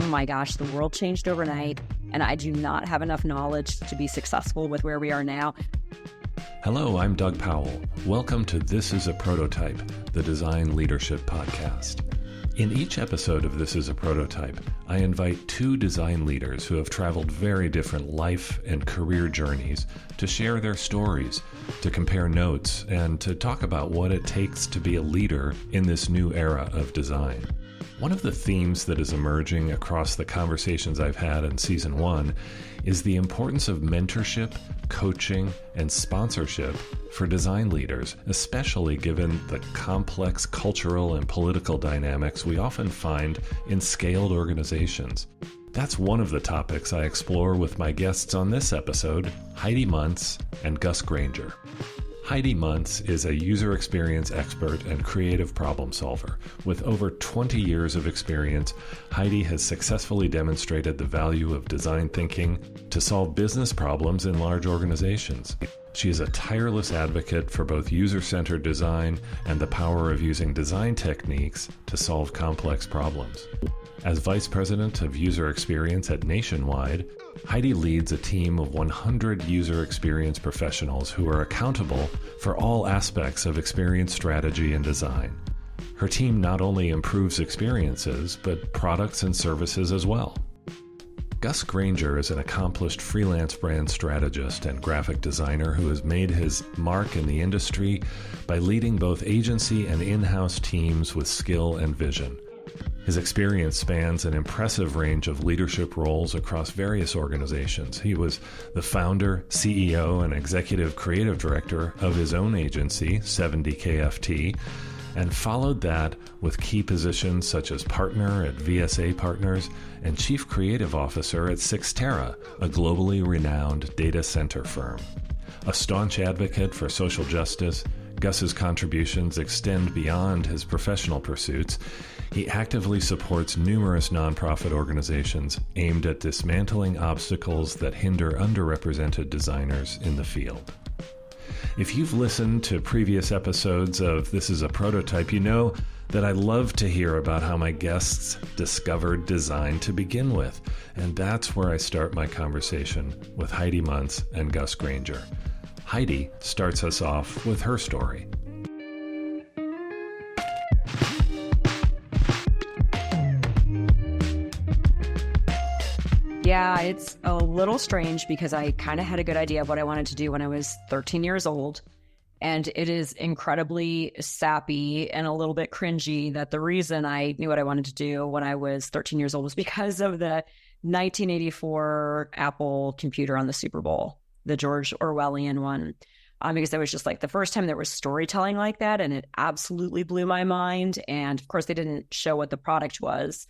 my gosh, the world changed overnight and I do not have enough knowledge to be successful with where we are now. Hello, I'm Doug Powell. Welcome to This is a Prototype, the Design Leadership Podcast. In each episode of This is a Prototype, I invite two design leaders who have traveled very different life and career journeys to share their stories, to compare notes, and to talk about what it takes to be a leader in this new era of design. One of the themes that is emerging across the conversations I've had in Season 1 is the importance of mentorship, coaching, and sponsorship for design leaders, especially given the complex cultural and political dynamics we often find in scaled organizations. That's one of the topics I explore with my guests on this episode, Heidi Munc and Gus Granger. Heidi Munc is a user experience expert and creative problem solver. With over 20 years of experience, Heidi has successfully demonstrated the value of design thinking to solve business problems in large organizations. She is a tireless advocate for both user-centered design and the power of using design techniques to solve complex problems. As Vice President of User Experience at Nationwide, Heidi leads a team of 100 user experience professionals who are accountable for all aspects of experience strategy and design. Her team not only improves experiences, but products and services as well. Gus Granger is an accomplished freelance brand strategist and graphic designer who has made his mark in the industry by leading both agency and in-house teams with skill and vision. His experience spans an impressive range of leadership roles across various organizations. He was the founder, CEO, and executive creative director of his own agency, 70KFT, and followed that with key positions such as partner at VSA Partners and chief creative officer at Cyxtera, a globally renowned data center firm. A staunch advocate for social justice, Gus's contributions extend beyond his professional pursuits. He actively supports numerous nonprofit organizations aimed at dismantling obstacles that hinder underrepresented designers in the field. If you've listened to previous episodes of This is a Prototype, you know that I love to hear about how my guests discovered design to begin with, and that's where I start my conversation with Heidi Munc and Gus Granger. Heidi starts us off with her story. Yeah, it's a little strange because I kind of had a good idea of what I wanted to do when I was 13 years old. And it is incredibly sappy and a little bit cringy that the reason I knew what I wanted to do when I was 13 years old was because of the 1984 Apple computer on the Super Bowl, the George Orwellian one. Because it was just like the first time there was storytelling like that, and it absolutely blew my mind. And of course, they didn't show what the product was.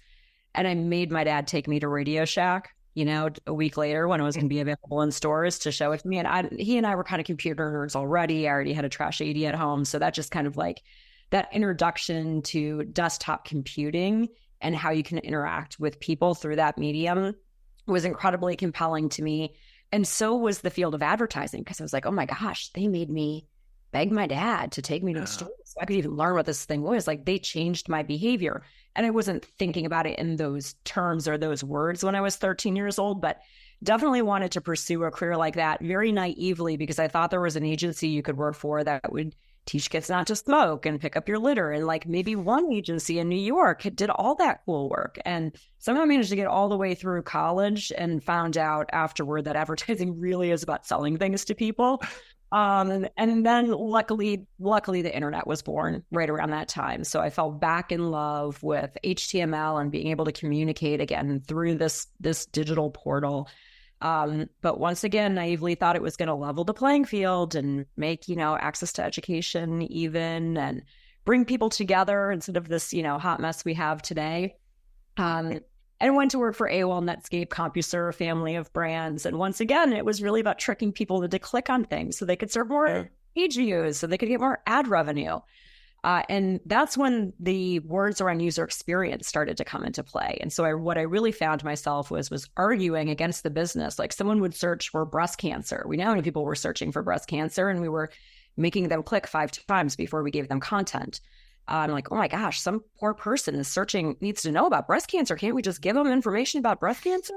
And I made my dad take me to Radio Shack, a week later when it was going to be available in stores to show it to me. And he and I were kind of computer nerds already. I already had a Trash 80 at home. So that just kind of like that introduction to desktop computing and how you can interact with people through that medium was incredibly compelling to me. And so was the field of advertising, because I was like, oh my gosh, they made me beg my dad to take me to the store so I could even learn what this thing was. Like, they changed my behavior. And I wasn't thinking about it in those terms or those words when I was 13 years old, but definitely wanted to pursue a career like that very naively, because I thought there was an agency you could work for that would teach kids not to smoke and pick up your litter. And like maybe one agency in New York did all that cool work. And somehow I managed to get all the way through college and found out afterward that advertising really is about selling things to people. And then luckily the internet was born right around that time. So I fell back in love with HTML and being able to communicate again through this digital portal. But once again, naively thought it was going to level the playing field and make, access to education even, and bring people together instead of this, hot mess we have today. And went to work for AOL, Netscape, CompuServe, a family of brands. And once again, it was really about tricking people to click on things so they could serve more page views, so they could get more ad revenue. And that's when the words around user experience started to come into play. And so what I really found myself was arguing against the business. Like, someone would search for breast cancer. We know how many people were searching for breast cancer, and we were making them click 5 times before we gave them content. I'm like, oh my gosh, some poor person needs to know about breast cancer. Can't we just give them information about breast cancer?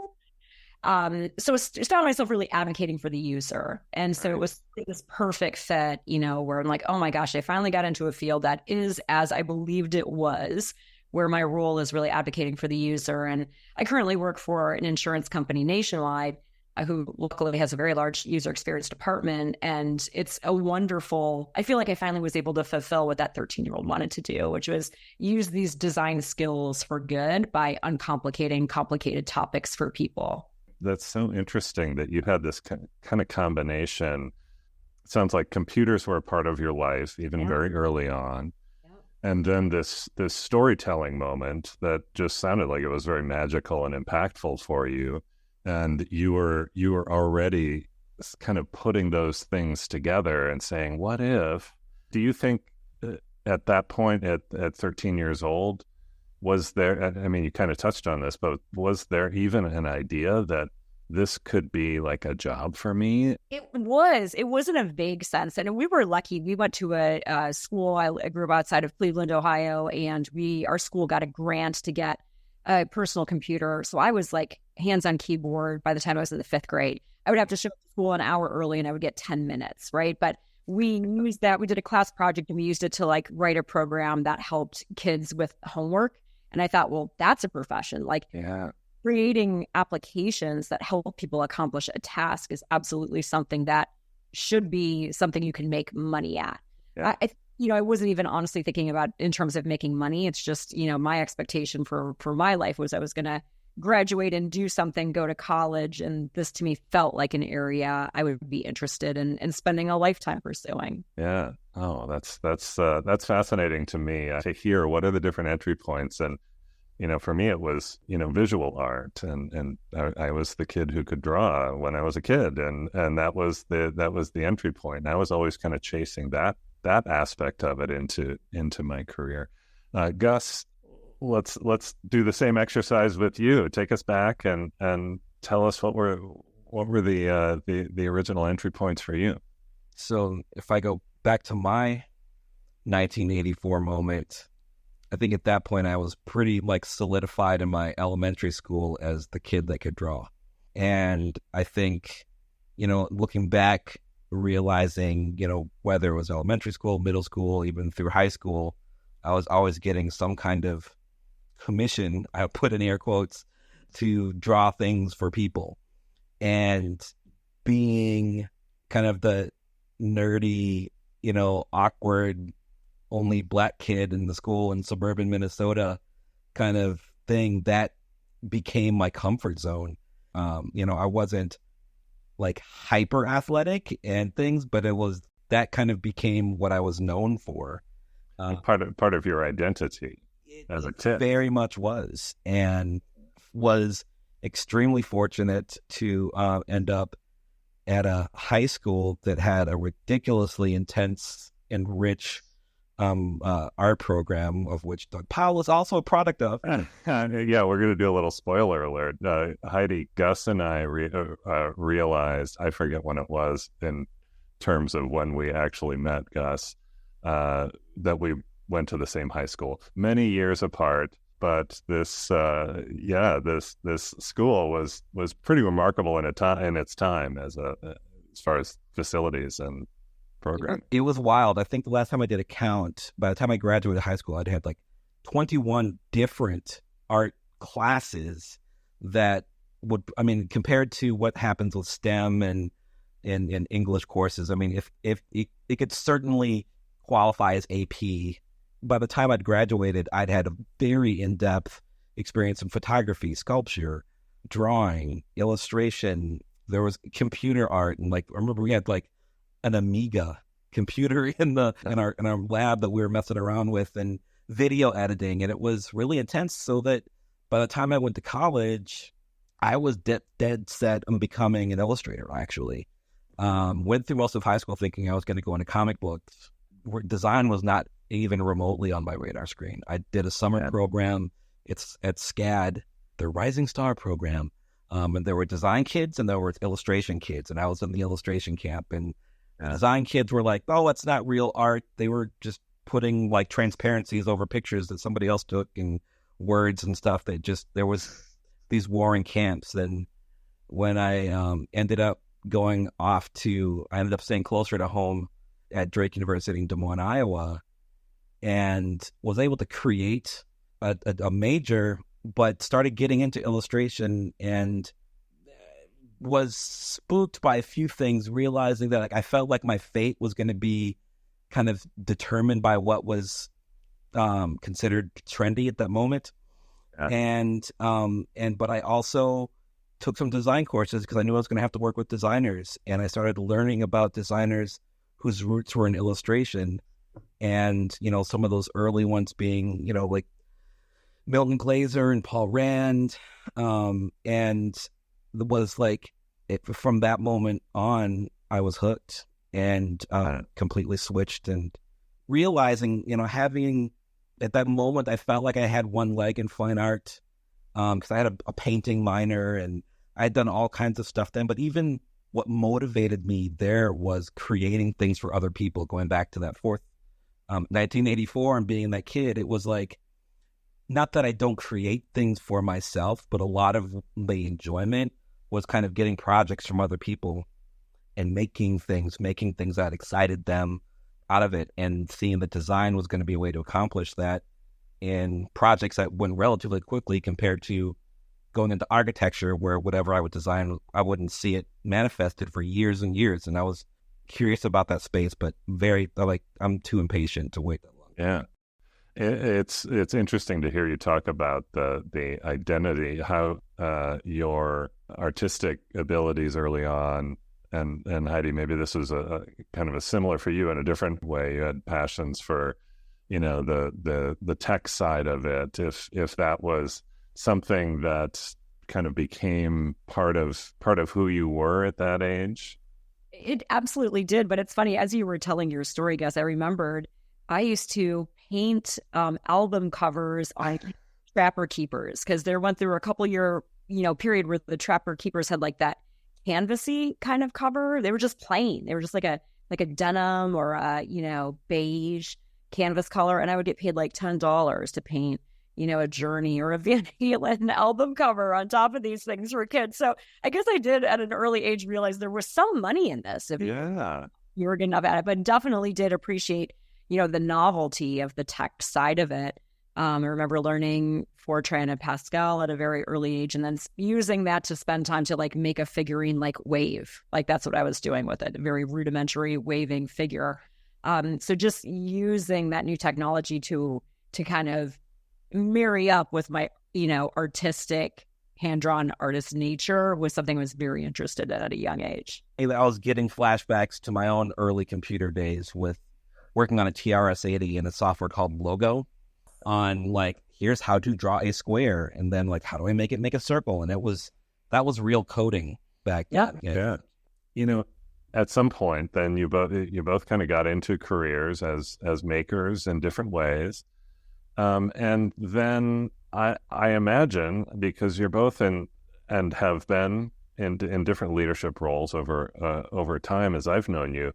So I found myself really advocating for the user. And so it was this perfect fit, where I'm like, oh my gosh, I finally got into a field that is as I believed it was, where my role is really advocating for the user. And I currently work for an insurance company nationwide who luckily has a very large user experience department. And it's I feel like I finally was able to fulfill what that 13-year-old wanted to do, which was use these design skills for good by uncomplicating complicated topics for people. That's so interesting that you had this kind of combination. It sounds like computers were a part of your life, even very early on. Yeah. And then this storytelling moment that just sounded like it was very magical and impactful for you. And you were already kind of putting those things together and saying, what if? Do you think at that point, at 13 years old, was there, I mean, you kind of touched on this, but was there even an idea that this could be like a job for me? It was in a vague sense. And we were lucky. We went to a school. I grew up outside of Cleveland, Ohio, and our school got a grant to get a personal computer. So I was like hands-on keyboard by the time I was in the 5th grade. I would have to show up to school an hour early and I would get 10 minutes, right? But we used that. We did a class project and we used it to like write a program that helped kids with homework. And I thought, well, that's a profession. Like creating applications that help people accomplish a task is absolutely something that should be something you can make money at. Yeah. I wasn't even honestly thinking about in terms of making money. It's just, my expectation for my life was I was going to graduate and do something, go to college. And this to me felt like an area I would be interested in spending a lifetime pursuing. Yeah. Oh, that's fascinating to me to hear what are the different entry points. And, for me, it was, visual art. And I was the kid who could draw when I was a kid. And that was the entry point. And I was always kind of chasing that aspect of it into my career. Gus, let's do the same exercise with you. Take us back and tell us what were the original entry points for you. So if I go back to my 1984 moment, I think at that point I was pretty like solidified in my elementary school as the kid that could draw. And I think, looking back, realizing, whether it was elementary school, middle school, even through high school, I was always getting some kind of commission, I put in air quotes, to draw things for people. And being kind of the nerdy, awkward, only black kid in the school in suburban Minnesota kind of thing, that became my comfort zone. I wasn't like hyper athletic and things, but that kind of became what I was known for. Part of your identity as a kid. Very much was, and was extremely fortunate to end up at a high school that had a ridiculously intense and rich art program, of which Doug Powell is also a product of. Yeah, we're going to do a little spoiler alert. Heidi, Gus, and I realized, I forget when it was in terms of when we actually met Gus, that we went to the same high school, many years apart. But this school was pretty remarkable in its time as far as facilities and program. It was wild. I think the last time I did a count, by the time I graduated high school, I'd had like 21 different art classes that compared to what happens with STEM and English courses, if it could certainly qualify as AP. By the time I'd graduated, I'd had a very in-depth experience in photography, sculpture, drawing, illustration. There was computer art, and I remember we had an Amiga computer in our lab that we were messing around with, and video editing, and it was really intense. So that by the time I went to college, I was dead set on becoming an illustrator. Actually, went through most of high school thinking I was going to go into comic books. Where design was not even remotely on my radar screen. I did a summer program. It's at SCAD, the Rising Star program, and there were design kids and there were illustration kids, and I was in the illustration camp, and design kids were like, oh, it's not real art. They were just putting like transparencies over pictures that somebody else took and words and stuff that just, there was these warring camps. And when I ended up I ended up staying closer to home at Drake University in Des Moines, Iowa, and was able to create a major, but started getting into illustration and was spooked by a few things, realizing that like I felt like my fate was going to be kind of determined by what was considered trendy at that moment. But I also took some design courses because I knew I was going to have to work with designers, and I started learning about designers whose roots were in illustration, and some of those early ones being like Milton Glaser and Paul Rand, and it was like from that moment on I was hooked and completely switched, and realizing having at that moment I felt like I had one leg in fine art because I had a painting minor and I had done all kinds of stuff then, but even what motivated me there was creating things for other people. Going back to that 1984 and being that kid, it was like, not that I don't create things for myself, but a lot of the enjoyment was kind of getting projects from other people and making things that excited them out of it, and seeing that design was going to be a way to accomplish that in projects that went relatively quickly compared to going into architecture, where whatever I would design, I wouldn't see it manifested for years and years. And I was curious about that space, but I'm too impatient to wait that long. Yeah. It's interesting to hear you talk about the identity, how your artistic abilities early on, and Heidi, maybe this was a kind of a similar for you in a different way. You had passions for, the tech side of it. If that was something that kind of became part of who you were at that age. It absolutely did. But it's funny, as you were telling your story, Gus, I remembered I used to paint album covers on Trapper Keepers, because there went through a couple year period where the Trapper Keepers had like that canvasy kind of cover. They were just plain. They were just like a denim or a beige canvas color, and I would get paid like $10 to paint a Journey or a Van Halen album cover on top of these things for kids. So I guess I did at an early age realize there was some money in this if you were good enough at it, but definitely did appreciate the novelty of the tech side of it. I remember learning Fortran and Pascal at a very early age, and then using that to spend time to like make a figurine like wave. Like that's what I was doing with it, a very rudimentary waving figure. So just using that new technology to kind of marry up with my, artistic, hand-drawn artist nature was something I was very interested in at a young age. I was getting flashbacks to my own early computer days with working on a TRS-80 and a software called Logo on like, here's how to draw a square, and then like, how do I make it make a circle? And that was real coding back then. Yeah. At some point, then you both kind of got into careers as makers in different ways. And then I imagine, because you're both in and have been in different leadership roles over time as I've known you,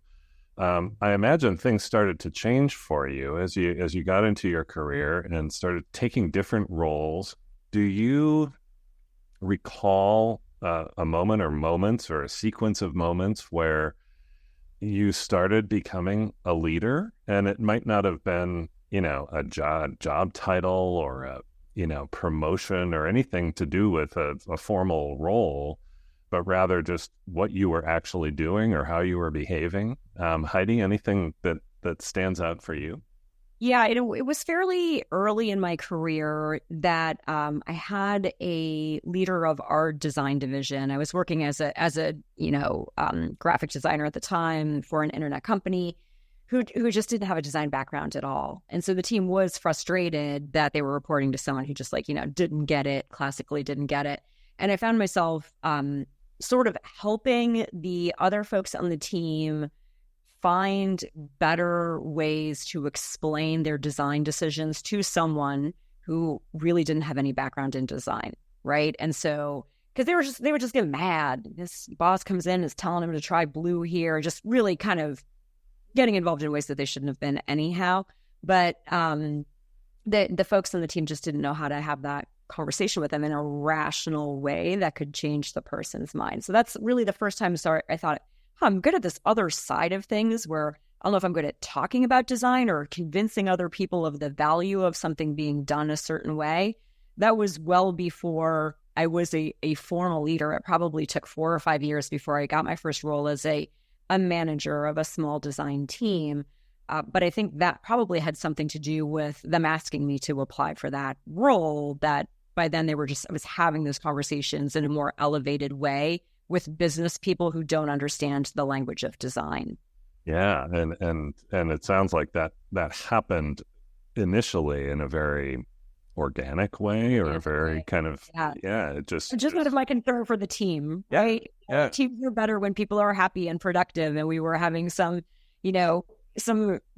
I imagine things started to change for you as you got into your career and started taking different roles. Do you recall a moment or moments or a sequence of moments where you started becoming a leader, and it might not have been a job title or a promotion or anything to do with a formal role, but rather just what you were actually doing or how you were behaving? Heidi, anything that stands out for you? Yeah, it was fairly early in my career that I had a leader of our design division. I was working as a graphic designer at the time for an internet company who just didn't have a design background at all. And so the team was frustrated that they were reporting to someone who just didn't get it, classically didn't get it. And I found myself sort of helping the other folks on the team find better ways to explain their design decisions to someone who really didn't have any background in design, right? And so, because they would just get mad. This boss comes in, is telling him to try blue here, just really kind of getting involved in ways that they shouldn't have been anyhow. But the folks on the team just didn't know how to have that conversation with them in a rational way that could change the person's mind. So that's really the first time I thought, I'm good at this other side of things where I don't know if I'm good at talking about design or convincing other people of the value of something being done a certain way. That was well before I was a formal leader. It probably took 4 or 5 years before I got my first role as a manager of a small design team. But I think that probably had something to do with them asking me to apply for that role, that by then I was having those conversations in a more elevated way with business people who don't understand the language of design. Yeah. And it sounds like that happened initially in a very organic way, or a very kind of, it just out of my concern for the team, right? Yeah. Teams are better when people are happy and productive. And we were having some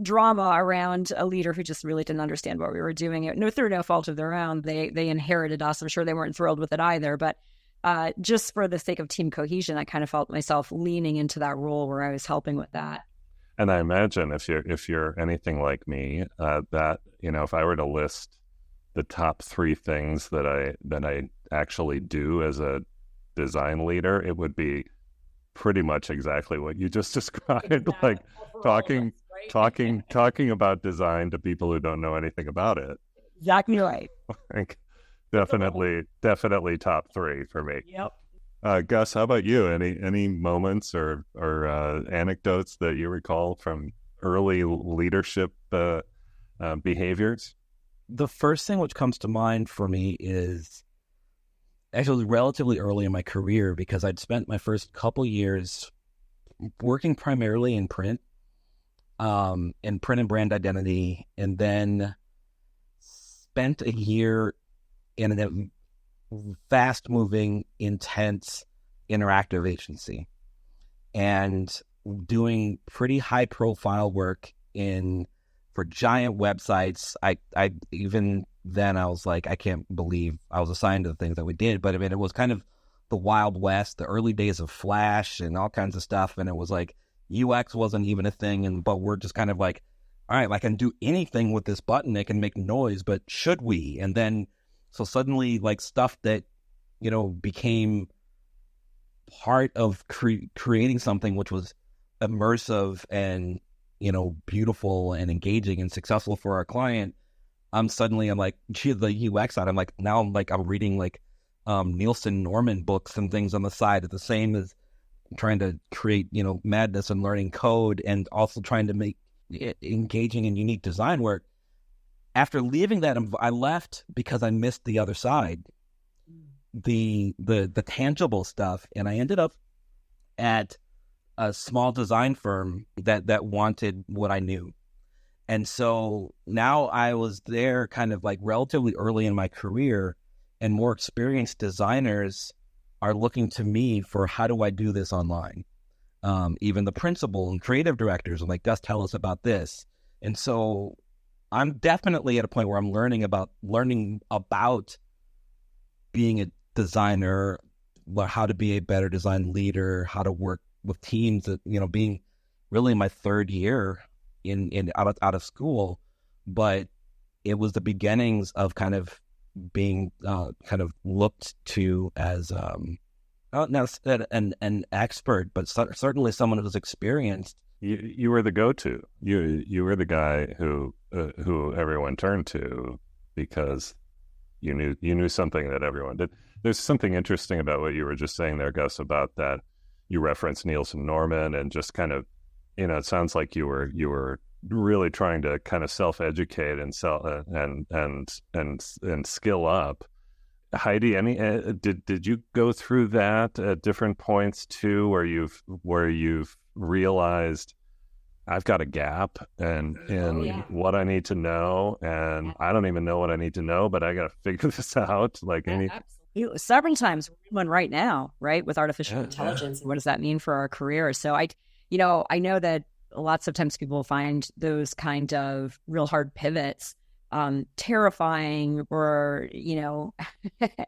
drama around a leader who just really didn't understand what we were doing. Through no fault of their own. They inherited us. I'm sure they weren't thrilled with it either. But just for the sake of team cohesion, I kind of felt myself leaning into that role where I was helping with that. And I imagine if you're anything like me, that, if I were to list the top 3 things that I actually do as a design leader, it would be pretty much exactly what you just described. Exactly. Like talking about design to people who don't know anything about it. Exactly right. Like, definitely top 3 for me. Yep. Gus, how about you? Any moments or anecdotes that you recall from early leadership behaviors? The first thing which comes to mind for me is actually relatively early in my career, because I'd spent my first couple years working primarily in print and brand identity, and then spent a year in a fast-moving, intense, interactive agency and doing pretty high-profile work for giant websites. I even then I was like, I can't believe I was assigned to the things that we did. But I mean, it was kind of the Wild West, the early days of Flash and all kinds of stuff. And it was like UX wasn't even a thing. But we're just kind of like, all right, I can do anything with this button. It can make noise, but should we? And then so suddenly like stuff that, became part of creating something which was immersive and, beautiful and engaging and successful for our client. I'm like, gee, the UX side. I'm reading like Nielsen Norman books and things on the side. It's the same as trying to create, madness and learning code, and also trying to make it engaging and unique design work. After leaving that, I left because I missed the other side, the tangible stuff, and I ended up at a small design firm that wanted what I knew. And so now I was there kind of like relatively early in my career, and more experienced designers are looking to me for how do I do this online? Even the principal and creative directors are like, Gus, tell us about this. And so I'm definitely at a point where I'm learning about being a designer, how to be a better design leader, how to work with teams, that, being really my 3rd year out of school. But it was the beginnings of kind of being kind of looked to as not an expert, but certainly someone who's experienced. You were the go-to. You were the guy who everyone turned to because you knew something that everyone did. There's something interesting about what you were just saying there, Gus, about that. You referenced Nielsen Norman, and just kind of, it sounds like you were really trying to kind of self-educate and skill up. Heidi, did you go through that at different points too, where you've realized I've got a gap in what I need to know, and I don't even know what I need to know, but I got to figure this out. Absolutely. Several times, one right now, right, with artificial intelligence, and what does that mean for our career? So I know that lots of times people find those kind of real hard pivots terrifying or,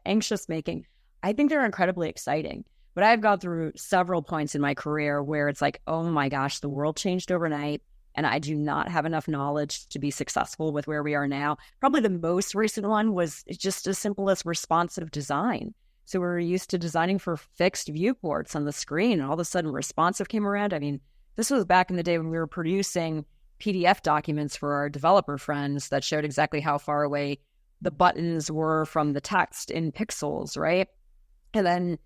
anxious making. I think they're incredibly exciting. But I've gone through several points in my career where it's like, oh my gosh, the world changed overnight. And I do not have enough knowledge to be successful with where we are now. Probably the most recent one was just as simple as responsive design. So we're used to designing for fixed viewports on the screen, and all of a sudden responsive came around. I mean, this was back in the day when we were producing PDF documents for our developer friends that showed exactly how far away the buttons were from the text in pixels, right? And then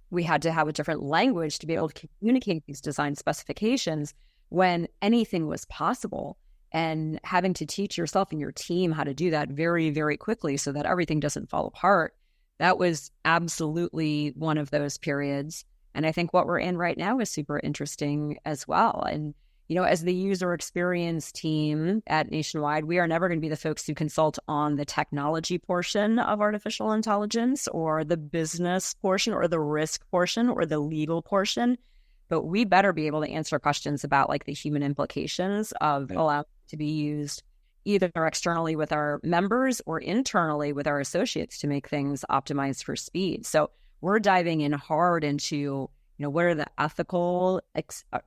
we had to have a different language to be able to communicate these design specifications when anything was possible, and having to teach yourself and your team how to do that very, very quickly so that everything doesn't fall apart. That was absolutely one of those periods. And I think what we're in right now is super interesting as well. And, as the user experience team at Nationwide, we are never going to be the folks who consult on the technology portion of artificial intelligence or the business portion or the risk portion or the legal portion. But we better be able to answer questions about like the human implications of allowing it to be used either externally with our members or internally with our associates to make things optimized for speed. So we're diving in hard into, what are the ethical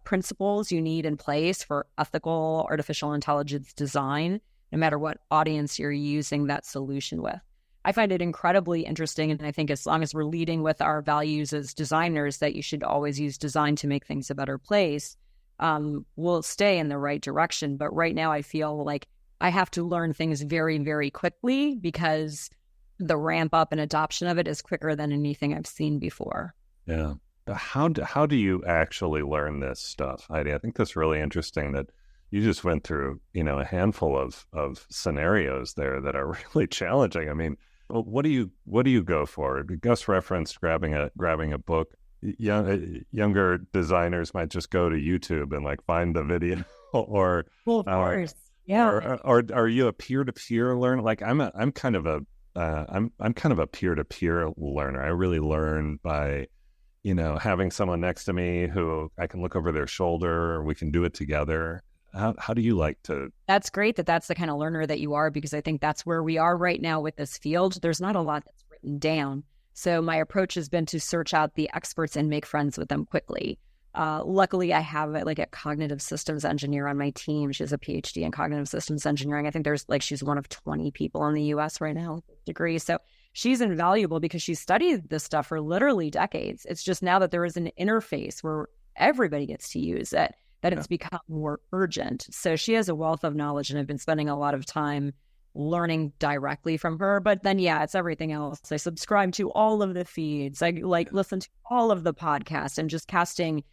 principles you need in place for ethical artificial intelligence design, no matter what audience you're using that solution with. I find it incredibly interesting. And I think as long as we're leading with our values as designers, that you should always use design to make things a better place, we'll stay in the right direction. But right now I feel like I have to learn things very, very quickly because the ramp up and adoption of it is quicker than anything I've seen before. Yeah. How do you actually learn this stuff, Heidi? I think that's really interesting that you just went through, a handful of scenarios there that are really challenging. I mean, what do you go for? Gus referenced grabbing a book. Younger designers might just go to YouTube and like find the video, or well, of course. Yeah. Or are you a peer-to-peer learner? Like I'm kind of a peer-to-peer learner. I really learn by, having someone next to me who I can look over their shoulder, or we can do it together. How do you like to? That's great that's the kind of learner that you are, because I think that's where we are right now with this field. There's not a lot that's written down. So my approach has been to search out the experts and make friends with them quickly. Luckily, I have like a cognitive systems engineer on my team. She has a PhD in cognitive systems engineering. I think she's one of 20 people in the US right now with a degree. So she's invaluable because she's studied this stuff for literally decades. It's just now that there is an interface where everybody gets to use it, that it's become more urgent. So she has a wealth of knowledge, and I've been spending a lot of time learning directly from her. But then, it's everything else. I subscribe to all of the feeds. I listen to all of the podcasts, and just casting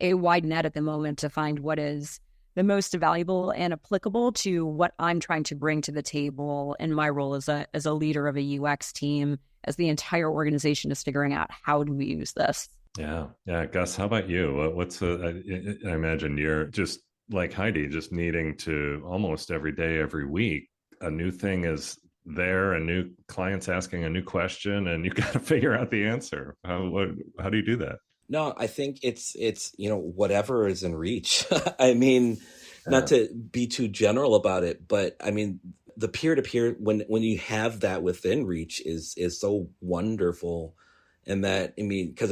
a wide net at the moment to find what is the most valuable and applicable to what I'm trying to bring to the table in my role as a leader of a UX team, as the entire organization is figuring out how do we use this. Yeah. Gus, how about you? I imagine you're just like Heidi, just needing to almost every day, every week, a new thing is there, a new client's asking a new question, and you got to figure out the answer. How do you do that? No, I think it's whatever is in reach. I mean, not to be too general about it, but I mean, the peer-to-peer, when you have that within reach is so wonderful. And that, I mean, because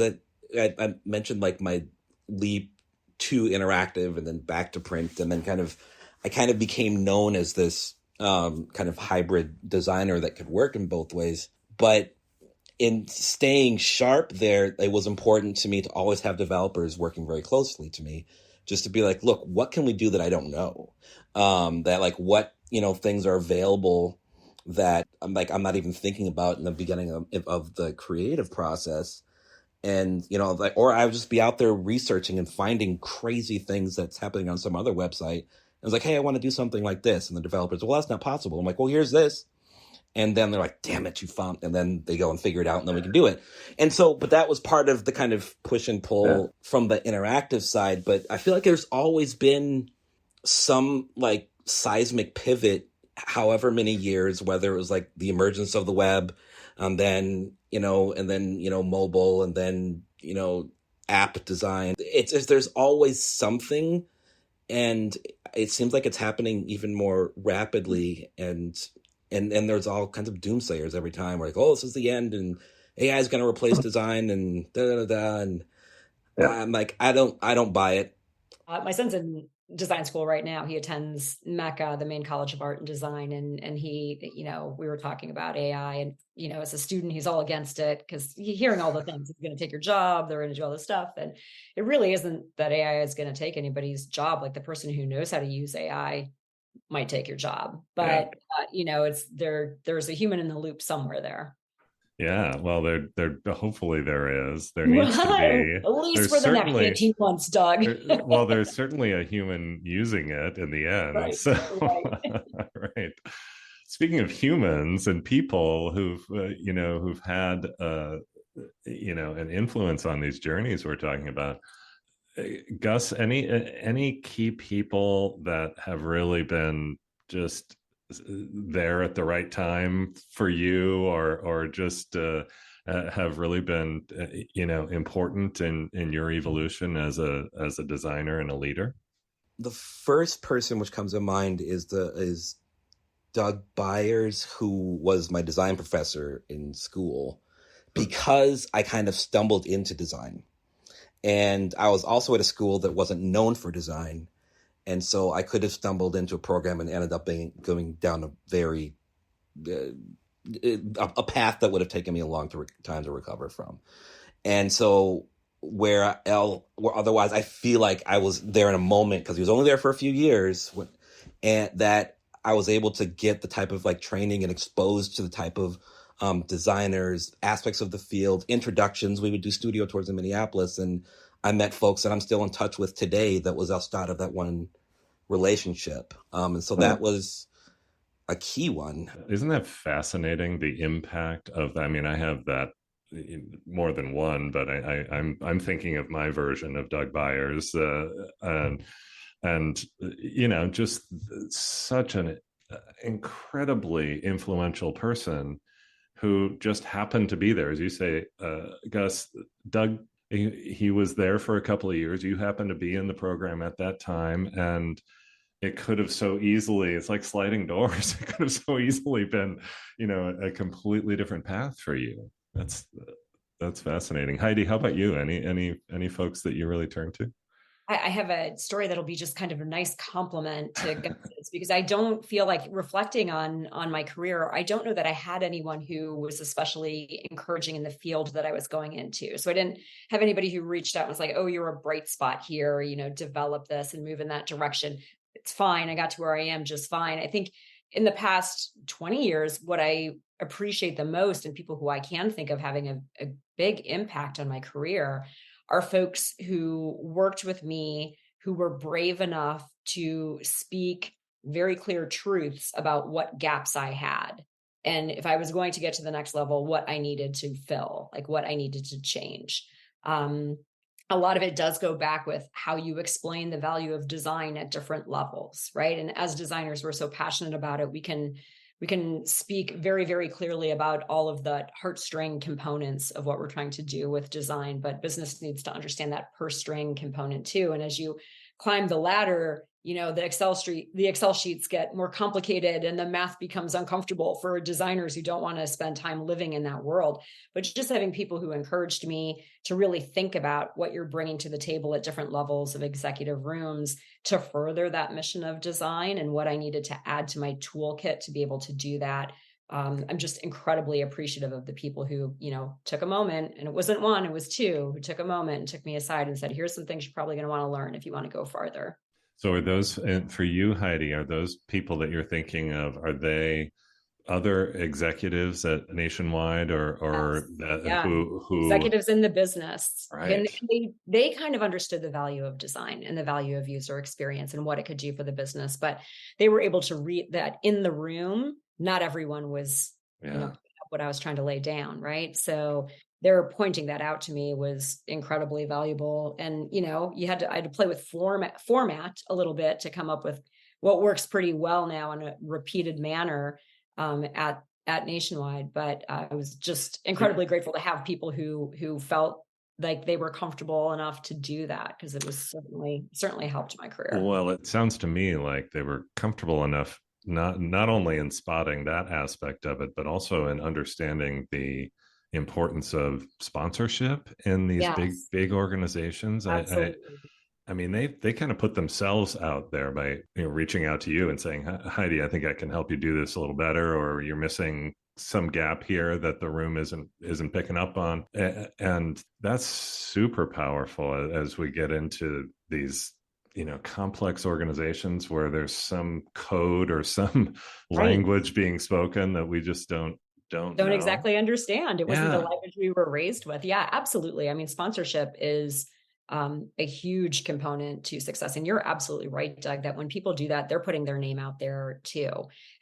I mentioned like my leap to interactive and then back to print, and then I kind of became known as this kind of hybrid designer that could work in both ways. But in staying sharp there, it was important to me to always have developers working very closely to me, just to be like, look, what can we do that I don't know? That like what, things are available that I'm not even thinking about in the beginning of the creative process. And, or I would just be out there researching and finding crazy things that's happening on some other website. I was like, hey, I want to do something like this. And the developers, well, that's not possible. I'm like, well, here's this. And then they're like, damn it, you found, and then they go and figure it out, and then we can do it. And so, but that was part of the kind of push and pull from the interactive side. But I feel like there's always been some like seismic pivot, however many years, whether it was like the emergence of the web, and then, mobile, and then, app design. There's always something, and it seems like it's happening even more rapidly. And there's all kinds of doomsayers every time. We're like, oh, this is the end, and AI is going to replace design, and da da da. And I'm like, I don't buy it. My son's in design school right now. He attends Mecca, the main college of art and design. And he, we were talking about AI, and, as a student, he's all against it because hearing all the things, it's going to take your job. They're going to do all this stuff. And it really isn't that AI is going to take anybody's job. Like, the person who knows how to use AI might take your job, but there's a human in the loop somewhere there. Yeah, well, there hopefully there is. There needs to be. At least for the next 18 months, Doug. Well, there's certainly a human using it in the end. Right. So, right. Speaking of humans and people who've had an influence on these journeys we're talking about, Gus, any key people that have really been just there at the right time for you, or just have really been important in your evolution as a designer and a leader? The first person which comes to mind is Doug Byers, who was my design professor in school, because I kind of stumbled into design. And I was also at a school that wasn't known for design. And so I could have stumbled into a program and ended up going down a very a path that would have taken me a long time to recover from. And so where otherwise I feel like I was there in a moment, because he was only there for a few years, and that I was able to get the type of like training and exposed to the type of designers, aspects of the field, introductions. We would do studio tours in Minneapolis, and I met folks that I'm still in touch with today that was outside of that one relationship. And so that was a key one. Isn't that fascinating, the impact of that? I mean, I have that more than one, but I'm thinking of my version of Doug Byers, and just such an incredibly influential person who just happened to be there. As you say, Gus, Doug, he was there for a couple of years. You happened to be in the program at that time, and it could have so easily, it's like sliding doors. It could have so easily been, a completely different path for you. That's fascinating. Heidi, how about you? Any folks that you really turn to? I have a story that'll be just kind of a nice compliment to Gus's, because I don't feel like, reflecting on my career, I don't know that I had anyone who was especially encouraging in the field that I was going into. So I didn't have anybody who reached out and was like, oh, you're a bright spot here, develop this and move in that direction. It's fine. I got to where I am just fine. I think in the past 20 years, what I appreciate the most, and people who I can think of having a big impact on my career, are folks who worked with me, who were brave enough to speak very clear truths about what gaps I had. And if I was going to get to the next level, what I needed to fill, like what I needed to change. A lot of it does go back with how you explain the value of design at different levels, right? And as designers, we're so passionate about it. We can speak very, very clearly about all of the heartstring components of what we're trying to do with design, but business needs to understand that purse string component too. And as you climb the ladder, the Excel sheets get more complicated and the math becomes uncomfortable for designers who don't want to spend time living in that world. But just having people who encouraged me to really think about what you're bringing to the table at different levels of executive rooms to further that mission of design, and what I needed to add to my toolkit to be able to do that. I'm just incredibly appreciative of the people who, took a moment, and it wasn't one, it was two, who took a moment and took me aside and said, here's some things you're probably going to want to learn if you want to go farther. So are those, for you, Heidi, are those people that you're thinking of, are they other executives at Nationwide or yes. who executives in the business? Right. And they kind of understood the value of design and the value of user experience and what it could do for the business, but they were able to read that in the room. Not everyone was what I was trying to lay down, right? So they're pointing that out to me was incredibly valuable. And, I had to play with format a little bit to come up with what works pretty well now in a repeated manner at Nationwide. But I was just incredibly grateful to have people who felt like they were comfortable enough to do that, because it was certainly helped my career. Well, it sounds to me like they were comfortable enough, not only in spotting that aspect of it, but also in understanding the importance of sponsorship in these big organizations. I mean, they kind of put themselves out there by, reaching out to you and saying, Heidi, I think I can help you do this a little better, or you're missing some gap here that the room isn't picking up on. And that's super powerful as we get into these, complex organizations where there's some code or some Right. language being spoken that we just don't know. Exactly understand. It wasn't the Yeah. language we were raised with. Yeah, absolutely. I mean, sponsorship is a huge component to success. And you're absolutely right, Doug, that when people do that, they're putting their name out there too.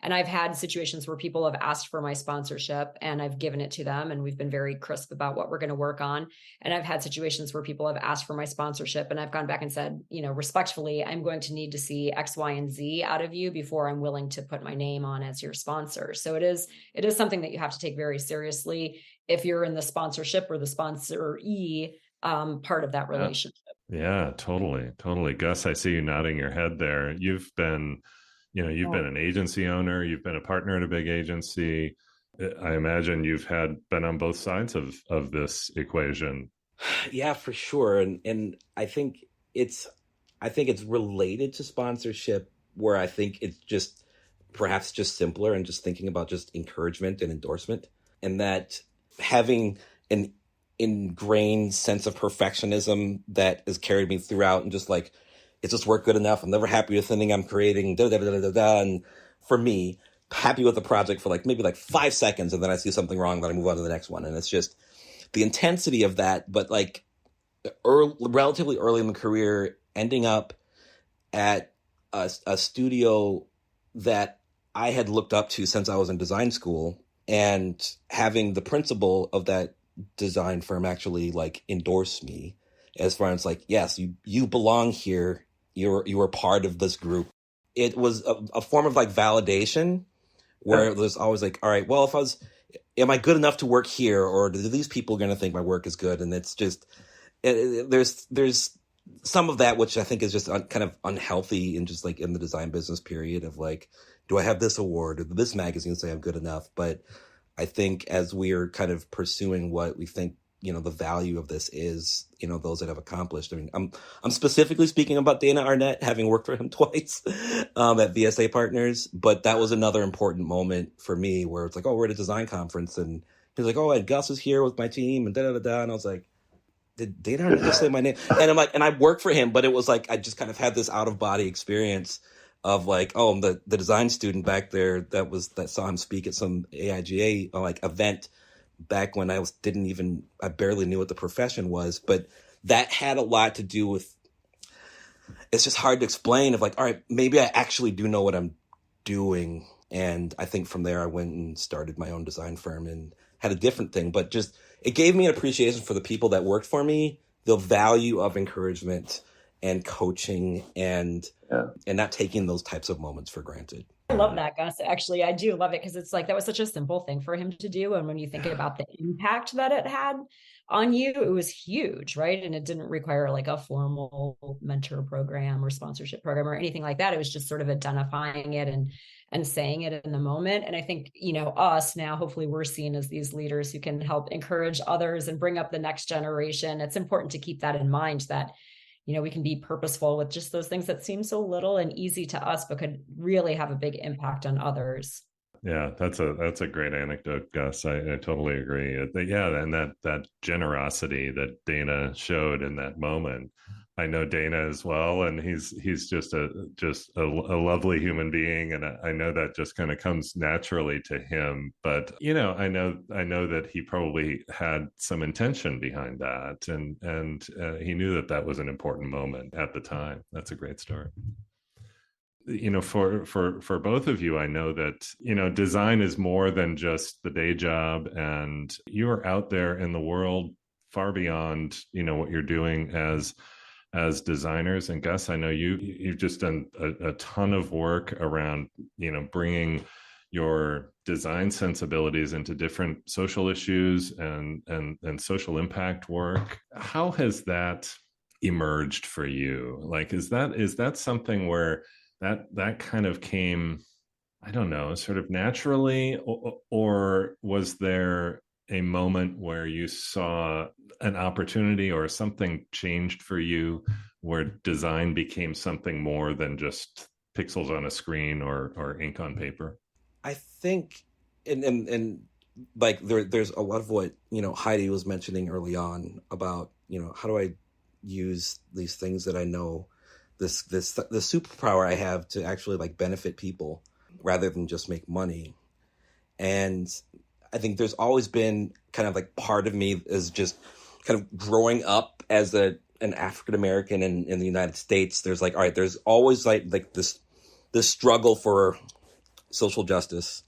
And I've had situations where people have asked for my sponsorship and I've given it to them, and we've been very crisp about what we're going to work on. And I've had situations where people have asked for my sponsorship and I've gone back and said, respectfully, I'm going to need to see X, Y, and Z out of you before I'm willing to put my name on as your sponsor. So it is something that you have to take very seriously if you're in the sponsorship or the sponsoree part of that relationship. Yeah, totally. Gus, I see you nodding your head there. You've been been an agency owner, you've been a partner at a big agency. I imagine you've been on both sides of this equation. Yeah, for sure. And I think it's related to sponsorship, where I think it's just perhaps just simpler and just thinking about just encouragement and endorsement, and that having an ingrained sense of perfectionism that has carried me throughout, and just like, it's just work good enough. I'm never happy with anything I'm creating. And for me, happy with the project for maybe 5 seconds, and then I see something wrong, then I move on to the next one. And it's just the intensity of that. But relatively early in the career, ending up at a studio that I had looked up to since I was in design school, and having the principal of that design firm actually endorse me, as far as yes, you belong here. You are part of this group. It was a form of validation, where it was always all right, well, am I good enough to work here, or are these people going to think my work is good? And it's just, there's some of that, which I think is just kind of unhealthy, and just in the design business period of do I have this award, or this magazine say I'm good enough? But I think as we're kind of pursuing what we think, the value of this is, those that have accomplished. I mean, I'm specifically speaking about Dana Arnett, having worked for him twice at VSA Partners. But that was another important moment for me, where it's we're at a design conference, and he's oh, and Gus is here with my team, and da-da-da-da. And I was did Dana Arnett just say my name? And I'm and I worked for him, but it was I just kind of had this out of body experience of oh, I'm the design student back there that saw him speak at some AIGA event back when I barely knew what the profession was. But that had a lot to do with, it's just hard to explain of all right, maybe I actually do know what I'm doing. And I think from there I went and started my own design firm and had a different thing, but just, it gave me an appreciation for the people that worked for me, the value of encouragement and coaching, and not taking those types of moments for granted. I love that, Gus. Actually, I do love it, because it's that was such a simple thing for him to do. And when you think about the impact that it had on you, it was huge, right? And it didn't require a formal mentor program or sponsorship program or anything like that. It was just sort of identifying it and saying it in the moment. And I think, us now, hopefully we're seen as these leaders who can help encourage others and bring up the next generation. It's important to keep that in mind, that we can be purposeful with just those things that seem so little and easy to us, but could really have a big impact on others. Yeah, that's a great anecdote, Gus. I totally agree. Yeah, and that generosity that Dana showed in that moment. I know Dana as well, and he's just a lovely human being, and I know that just kind of comes naturally to him. But I know that he probably had some intention behind that, and he knew that was an important moment at the time. That's a great story. For both of you, I know that design is more than just the day job, and you are out there in the world far beyond what you're doing as designers. And Gus, I know you've just done a ton of work around bringing your design sensibilities into different social issues and social impact work. How has that emerged for you? Is that something where that kind of came, I don't know, sort of naturally, or was there a moment where you saw an opportunity or something changed for you where design became something more than just pixels on a screen or ink on paper? I think, and like there's a lot of what, Heidi was mentioning early on about, how do I use these things that I know, the superpower I have to actually like benefit people rather than just make money. And I think there's always been kind of like part of me is just kind of growing up as an African American in the United States. There's like, all right, there's always like this struggle for social justice.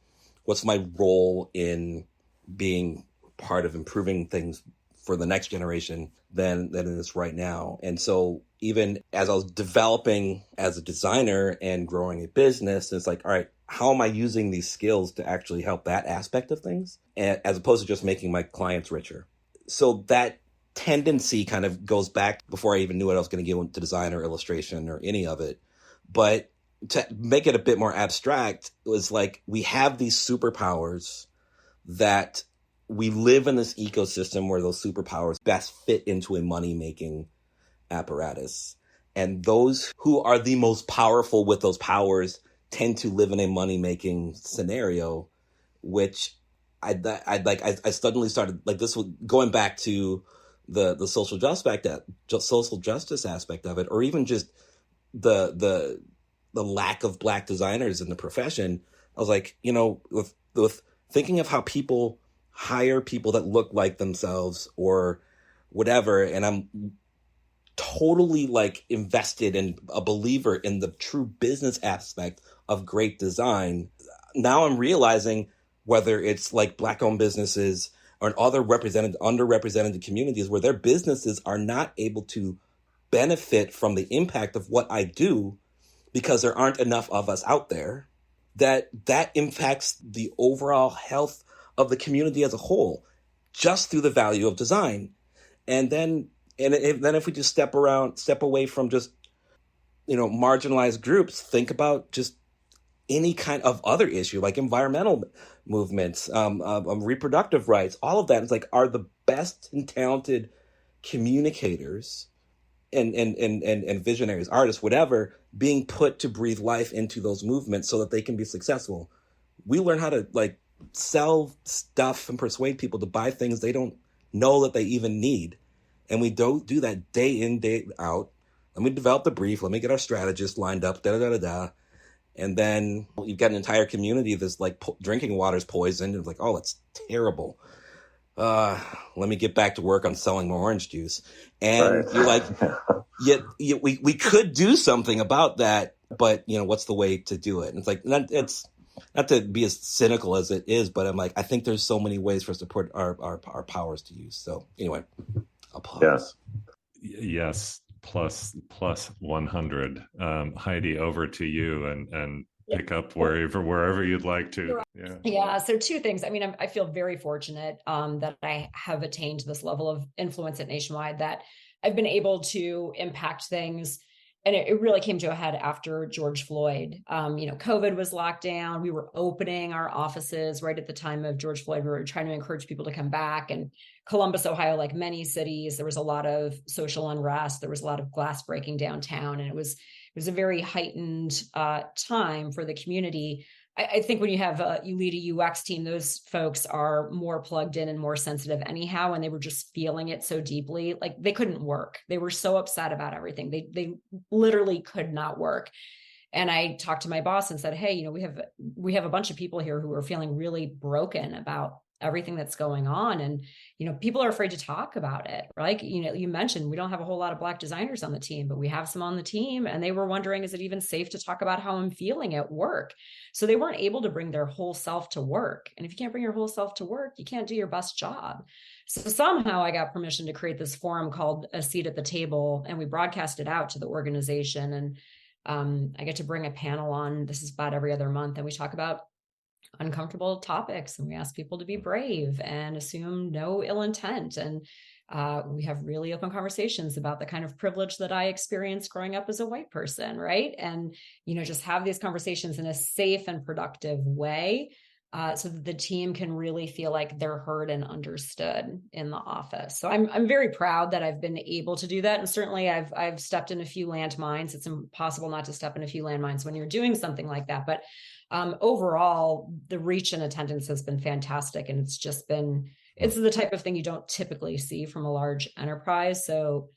What's my role in being part of improving things for the next generation than it is right now? And so even as I was developing as a designer and growing a business, it's like, all right, how am I using these skills to actually help that aspect of things, as opposed to just making my clients richer? So that tendency kind of goes back before I even knew what I was going to get into design or illustration or any of it. But to make it a bit more abstract, it was like we have these superpowers that we live in this ecosystem where those superpowers best fit into a money-making apparatus. And those who are the most powerful with those powers tend to live in a money-making scenario, which I suddenly started like this was going back to the social justice aspect of it, or even just the lack of Black designers in the profession. I was like, with thinking of how people hire people that look like themselves or whatever, and I'm totally like invested in a believer in the true business aspect of great design. Now I'm realizing whether it's like Black-owned businesses or other underrepresented communities where their businesses are not able to benefit from the impact of what I do because there aren't enough of us out there, that impacts the overall health of the community as a whole, just through the value of design. And then if we just step away from just, marginalized groups, think about just any kind of other issue like environmental movements, reproductive rights, all of that. It's like, are the best and talented communicators and visionaries, artists, whatever, being put to breathe life into those movements so that they can be successful? We learn how to like sell stuff and persuade people to buy things they don't know that they even need. And we don't do that day in, day out. Let me develop the brief. Let me get our strategist lined up, And then you've got an entire community that's like drinking water's poisoned. And it's like, oh, that's terrible. Let me get back to work on selling more orange juice. And right. You're like, we could do something about that, but what's the way to do it? And it's like, it's not to be as cynical as it is, but I'm like, I think there's so many ways for us to put our powers to use. So anyway, I'll pause. Yes. Plus 100. Heidi, over to you and pick up wherever you'd like to. Yeah. So two things. I mean, I feel very fortunate that I have attained this level of influence at Nationwide, that I've been able to impact things. And it really came to a head after George Floyd. COVID was locked down. We were opening our offices right at the time of George Floyd. We were trying to encourage people to come back. And Columbus, Ohio, like many cities, there was a lot of social unrest. There was a lot of glass breaking downtown. And it was a very heightened time for the community. I think when you lead a UX team, those folks are more plugged in and more sensitive anyhow, and they were just feeling it so deeply. Like they couldn't work. They were so upset about everything. They literally could not work. And I talked to my boss and said, hey, we have a bunch of people here who are feeling really broken about everything that's going on. And, people are afraid to talk about it. Like, you mentioned, we don't have a whole lot of Black designers on the team, but we have some on the team. And they were wondering, is it even safe to talk about how I'm feeling at work? So they weren't able to bring their whole self to work. And if you can't bring your whole self to work, you can't do your best job. So somehow I got permission to create this forum called A Seat at the Table, and we broadcast it out to the organization. And I get to bring a panel on. This is about every other month. And we talk about uncomfortable topics, and we ask people to be brave and assume no ill intent. And we have really open conversations about the kind of privilege that I experienced growing up as a white person, right? And, just have these conversations in a safe and productive way. so that the team can really feel like they're heard and understood in the office. So I'm very proud that I've been able to do that. And certainly I've stepped in a few landmines. It's impossible not to step in a few landmines when you're doing something like that. But overall, the reach and attendance has been fantastic. And it's the type of thing you don't typically see from a large enterprise. So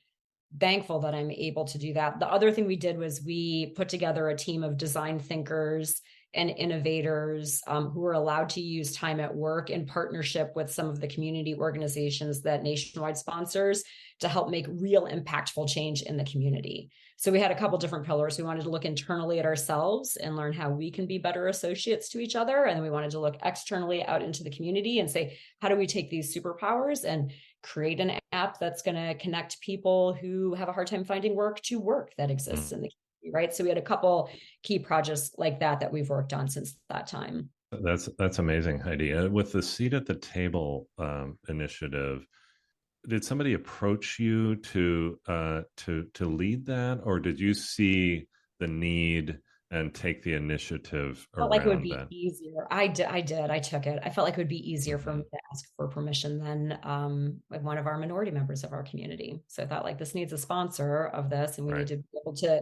thankful that I'm able to do that. The other thing we did was we put together a team of design thinkers and innovators who were allowed to use time at work in partnership with some of the community organizations that Nationwide sponsors to help make real impactful change in the community. So we had a couple different pillars. We wanted to look internally at ourselves and learn how we can be better associates to each other. And then we wanted to look externally out into the community and say, how do we take these superpowers and create an app that's going to connect people who have a hard time finding work to work that exists in the community, right? So we had a couple key projects like that we've worked on since that time. That's amazing, Heidi. With the Seat at the Table initiative, did somebody approach you to lead that, or did you see the need and take the initiative around that? I felt like it would be easier. I did. I took it. I felt like it would be easier for me to ask for permission than one of our minority members of our community. So I thought, like, this needs a sponsor of this, and we need to be able to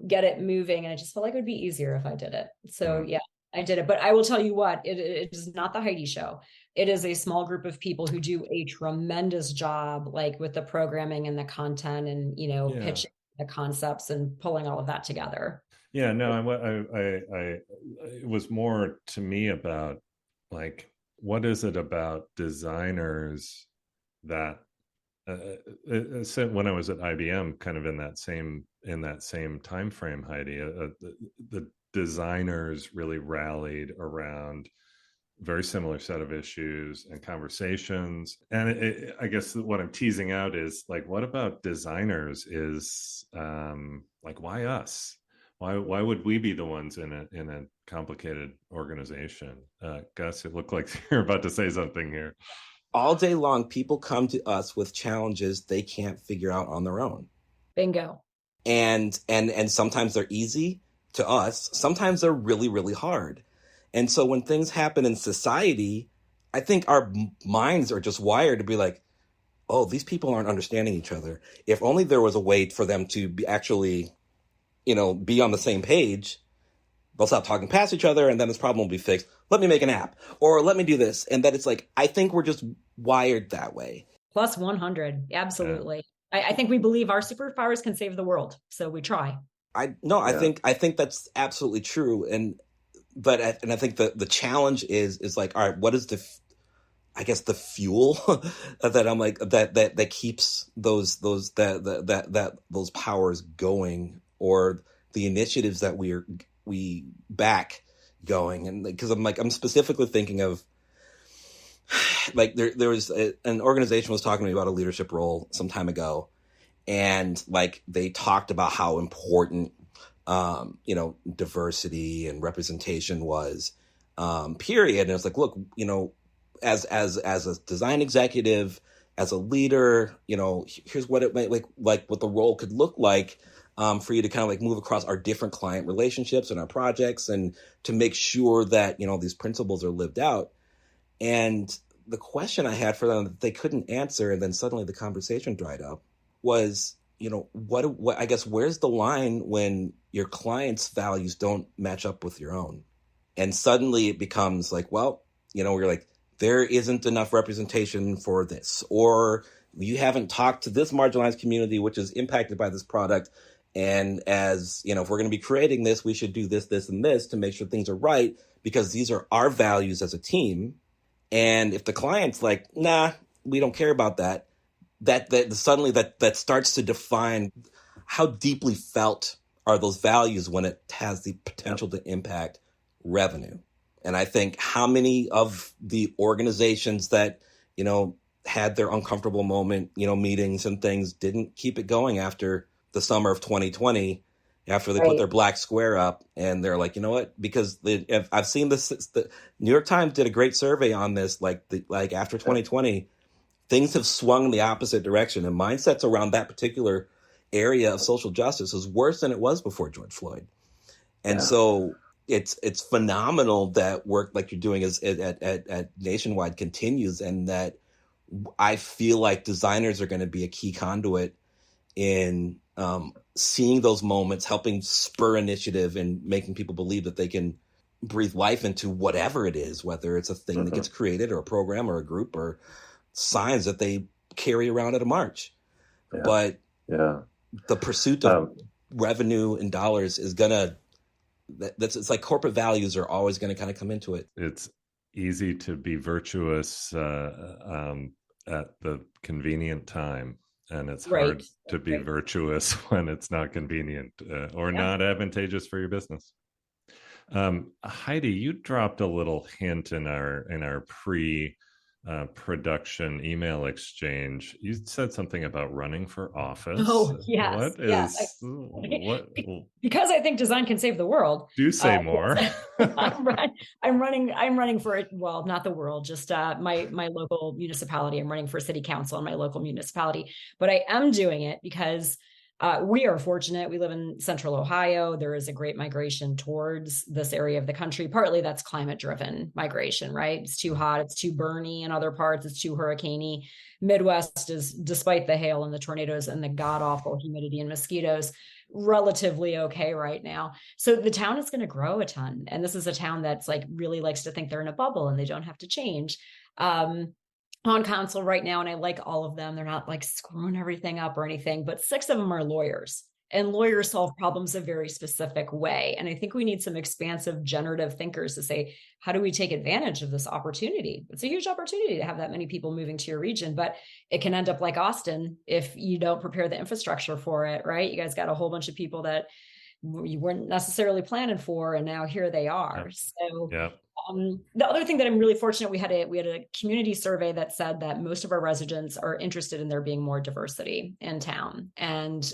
get it moving. And I just felt like it would be easier if I did it. So yeah, I did it. But I will tell you what, it is not the Heidi show. It is a small group of people who do a tremendous job, like with the programming and the content and, pitching the concepts and pulling all of that together. Yeah, no, it was more to me about, like, what is it about designers that when I was at IBM, kind of in that same time frame, Heidi, the designers really rallied around a very similar set of issues and conversations. And I guess what I'm teasing out is, like, what about designers is like, why us? Why would we be the ones in a complicated organization? Gus, it looked like you're about to say something here. All day long, people come to us with challenges they can't figure out on their own. Bingo. And sometimes they're easy to us. Sometimes they're really, really hard. And so when things happen in society, I think our minds are just wired to be like, oh, these people aren't understanding each other. If only there was a way for them to be actually, be on the same page, they'll stop talking past each other and then this problem will be fixed. Let me make an app, or let me do this. And that it's like, I think we're just wired that way. Plus 100. Absolutely. Yeah. I think we believe our superpowers can save the world. So we try. I think that's absolutely true. But I think the challenge is like, all right, what is the fuel that I'm like, that keeps those powers going, or the initiatives that we back going. And because I'm specifically thinking of, like, there was an organization was talking to me about a leadership role some time ago, and like they talked about how important diversity and representation was, period. And it's like, look, as a design executive, as a leader, here's what it might like what the role could look like for you to kind of like move across our different client relationships and our projects, and to make sure that, these principles are lived out. And the question I had for them that they couldn't answer, and then suddenly the conversation dried up, was, what I guess, where's the line when your clients' values don't match up with your own? And suddenly it becomes like, well, we're like, there isn't enough representation for this, or you haven't talked to this marginalized community, which is impacted by this product. And as, if we're going to be creating this, we should do this, this, and this to make sure things are right, because these are our values as a team. And if the client's like, nah, we don't care about that, that suddenly that starts to define how deeply felt are those values when it has the potential to impact revenue. And I think how many of the organizations that, had their uncomfortable moment, meetings and things, didn't keep it going after the summer of 2020, after they put their black square up, and they're like, you know what? Because I've seen this, the New York Times did a great survey on this, like after 2020, things have swung in the opposite direction, and mindsets around that particular area of social justice is worse than it was before George Floyd. And so it's phenomenal that work like you're doing at Nationwide continues, and that I feel like designers are going to be a key conduit in seeing those moments, helping spur initiative and making people believe that they can breathe life into whatever it is, whether it's a thing that gets created or a program or a group or signs that they carry around at a march. Yeah. But the pursuit of revenue and dollars is gonna, it's like corporate values are always going to kind of come into it. It's easy to be virtuous at the convenient time, and it's hard to be virtuous when it's not convenient or not advantageous for your business. Heidi, you dropped a little hint in our production email exchange. You said something about running for office. Oh, yes. Because I think design can save the world. Do say more. I'm running for it. Well, not the world, just my local municipality. I'm running for city council in my local municipality, but I am doing it because we are fortunate. We live in central Ohio. There is a great migration towards this area of the country. Partly that's climate-driven migration, right? It's too hot. It's too burny in other parts. It's too hurricaney. Midwest is, despite the hail and the tornadoes and the god-awful humidity and mosquitoes, relatively okay right now. So the town is going to grow a ton. And this is a town that's like really likes to think they're in a bubble and they don't have to change. On council right now, and I like all of them. They're not like screwing everything up or anything, but 6 of them are lawyers, and lawyers solve problems a very specific way. And I think we need some expansive generative thinkers to say, how do we take advantage of this opportunity? It's a huge opportunity to have that many people moving to your region, but it can end up like Austin if you don't prepare the infrastructure for it, right? You guys got a whole bunch of people that you weren't necessarily planning for, and now here they are. So the other thing that I'm really fortunate, we had a community survey that said that most of our residents are interested in there being more diversity in town, and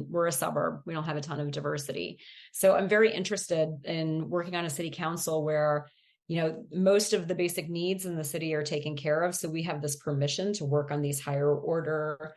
we're a suburb. We don't have a ton of diversity. So I'm very interested in working on a city council where, most of the basic needs in the city are taken care of. So we have this permission to work on these higher order,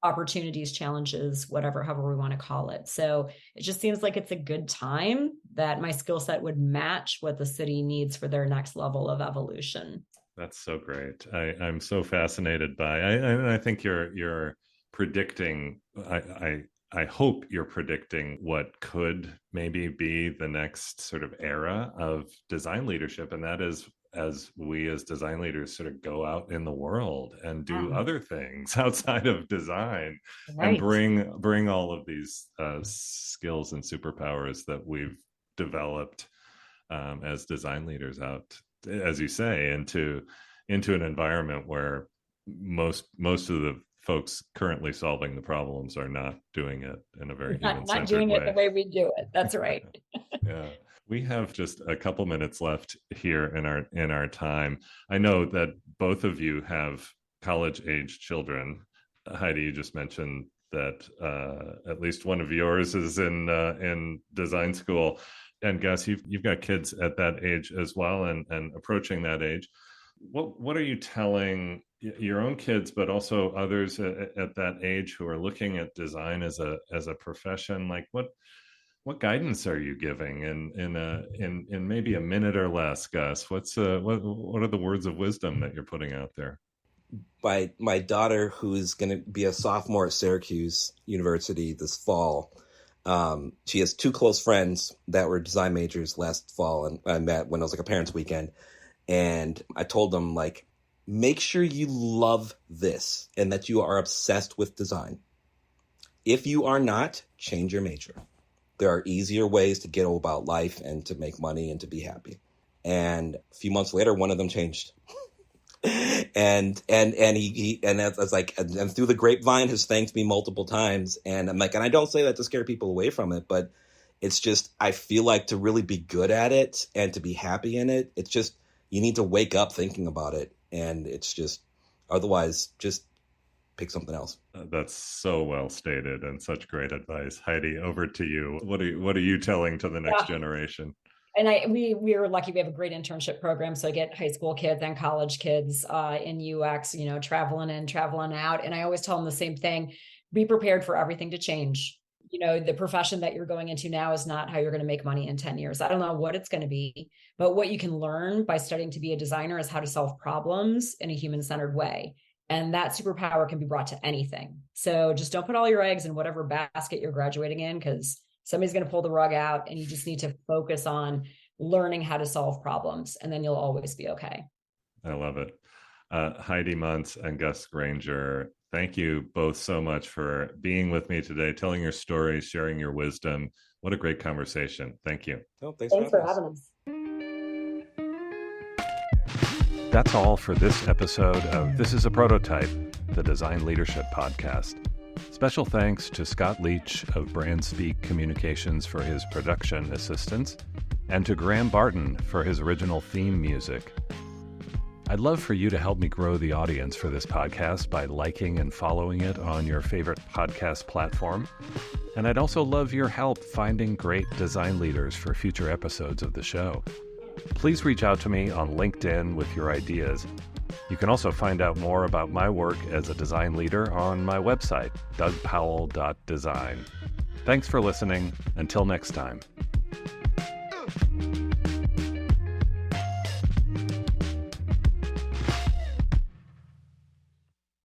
opportunities, challenges, however we want to call it. So it just seems like it's a good time that my skill set would match what the city needs for their next level of evolution. That's so great. I'm so fascinated by, I think you're predicting, I hope you're predicting what could maybe be the next sort of era of design leadership. And that is, as we as design leaders sort of go out in the world and do other things outside of design and bring all of these skills and superpowers that we've developed as design leaders out, as you say, into an environment where most of the folks currently solving the problems are not doing it in a very human-centered way. Not doing it the way we do it. That's right. Yeah. We have just a couple minutes left here in our time. I know that both of you have college-age children. Heidi, you just mentioned that at least one of yours is in design school, and Gus, you've got kids at that age as well, and approaching that age. What are you telling your own kids, but also others at that age who are looking at design as a profession? Like what guidance are you giving in maybe a minute or less, Gus? What are the words of wisdom that you're putting out there? My daughter, who is going to be a sophomore at Syracuse University this fall, she has 2 close friends that were design majors last fall, and I met when it was like a parents' weekend. And I told them, like, make sure you love this and that you are obsessed with design. If you are not, change your major. There are easier ways to get about life and to make money and to be happy. And a few months later, one of them changed. and I was like, and through the grapevine has thanked me multiple times. And I'm like, and I don't say that to scare people away from it, but it's just, I feel like to really be good at it and to be happy in it, it's just, you need to wake up thinking about it. And it's just, otherwise, just pick something else. That's so well stated and such great advice. Heidi, over to you. What are you telling to the next generation? And we are lucky we have a great internship program. So I get high school kids and college kids in UX, traveling in, traveling out. And I always tell them the same thing: be prepared for everything to change. the profession that you're going into now is not how you're going to make money in 10 years. I don't know what it's going to be, but what you can learn by studying to be a designer is how to solve problems in a human-centered way. And that superpower can be brought to anything. So just don't put all your eggs in whatever basket you're graduating in, because somebody's going to pull the rug out, and you just need to focus on learning how to solve problems, and then you'll always be okay. I love it. Heidi Munc and Gus Granger, thank you both so much for being with me today, telling your stories, sharing your wisdom. What a great conversation. Thank you. Oh, thanks for having us. That's all for this episode of This is a Prototype, the Design Leadership Podcast. Special thanks to Scott Leach of Brand Speak Communications for his production assistance, and to Graham Barton for his original theme music. I'd love for you to help me grow the audience for this podcast by liking and following it on your favorite podcast platform. And I'd also love your help finding great design leaders for future episodes of the show. Please reach out to me on LinkedIn with your ideas. You can also find out more about my work as a design leader on my website, dougpowell.design. Thanks for listening. Until next time.